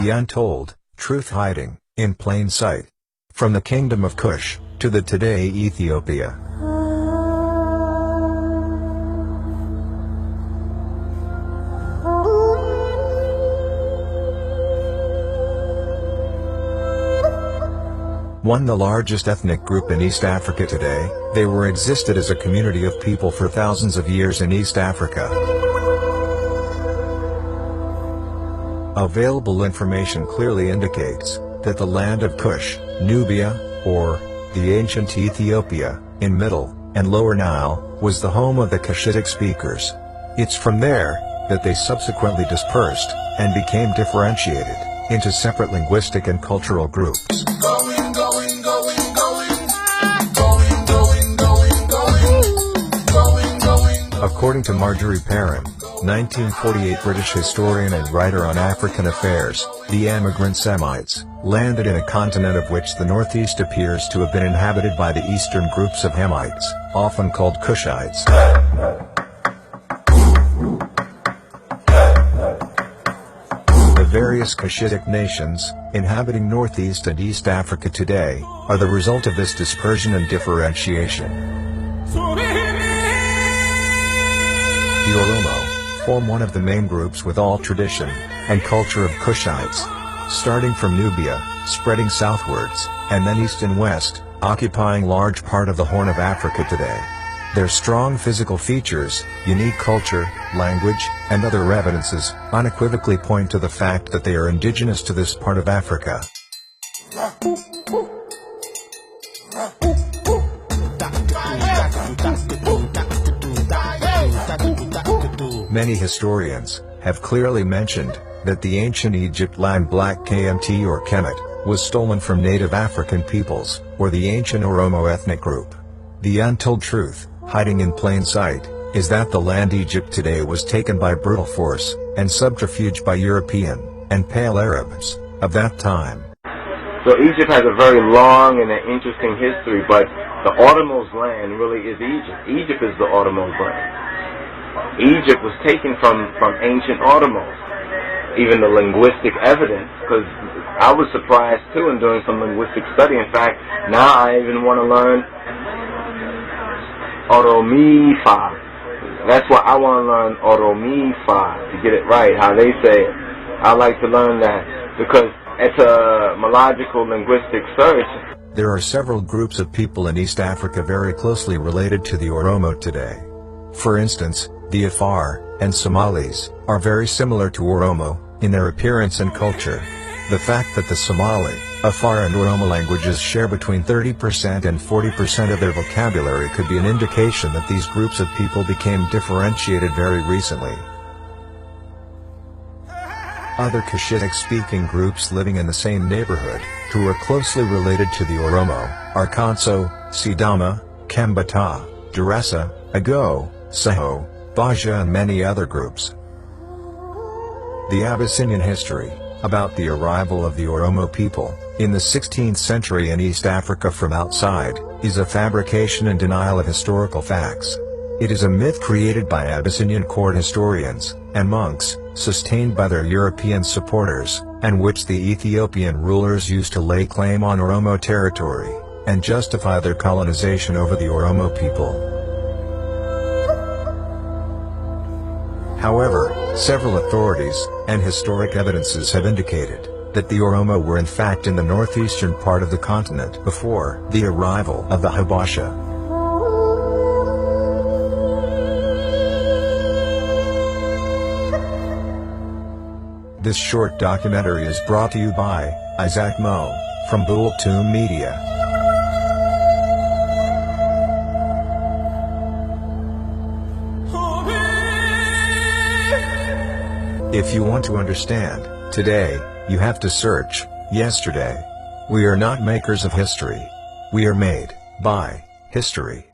The untold, truth hiding, in plain sight. From the kingdom of Kush, to the today Ethiopia. One the largest ethnic group in East Africa today, they were existed as a community of people for thousands of years in East Africa. Available information clearly indicates that the land of Kush, Nubia, or the ancient Ethiopia, in Middle and Lower Nile, was the home of the Kushitic speakers. It's from there that they subsequently dispersed and became differentiated into separate linguistic and cultural groups. According to Marjorie Perrin, 1948 British historian and writer on African affairs, the emigrant Semites landed in a continent of which the northeast appears to have been inhabited by the eastern groups of Hamites, often called Kushites. The various Kushitic nations, inhabiting Northeast and East Africa today, are the result of this dispersion and differentiation. The Oromo form one of the main groups with all tradition and culture of Kushites, starting from Nubia, spreading southwards, and then east and west, occupying large part of the Horn of Africa today. Their strong physical features, unique culture, language, and other evidences unequivocally point to the fact that they are indigenous to this part of Africa. Many historians have clearly mentioned that the ancient Egypt land Black KMT or Kemet was stolen from native African peoples, or the ancient Oromo ethnic group. The untold truth, hiding in plain sight, is that the land Egypt today was taken by brutal force and subterfuge by European and pale Arabs of that time. So Egypt has a very long and an interesting history, but the Ottoman's land really is Egypt. Egypt is the Ottoman's land. Egypt was taken from ancient Ottomans. Even the linguistic evidence, because I was surprised too in doing some linguistic study. In fact, now I even want to learn Oromifa. That's what I want to learn, Oromifa, to get it right, how they say it. I like to learn that because it's a etymological linguistic search. There are several groups of people in East Africa very closely related to the Oromo today. For instance, the Afar and Somalis are very similar to Oromo in their appearance and culture. The fact that the Somali, Afar and Oromo languages share between 30% and 40% of their vocabulary could be an indication that these groups of people became differentiated very recently. Other Kushitic-speaking groups living in the same neighborhood, who are closely related to the Oromo, are Kanso, Sidama, Kembata, Duressa, Ago, Saho, Baja and many other groups. The Abyssinian history, about the arrival of the Oromo people, in the 16th century in East Africa from outside, is a fabrication and denial of historical facts. It is a myth created by Abyssinian court historians and monks, sustained by their European supporters, and which the Ethiopian rulers used to lay claim on Oromo territory, and justify their colonization over the Oromo people. However, several authorities and historic evidences have indicated that the Oromo were in fact in the northeastern part of the continent before the arrival of the Habasha. This short documentary is brought to you by Isaac Mo, from Bultoon Media. If you want to understand today, you have to search yesterday. We are not makers of history. We are made by history.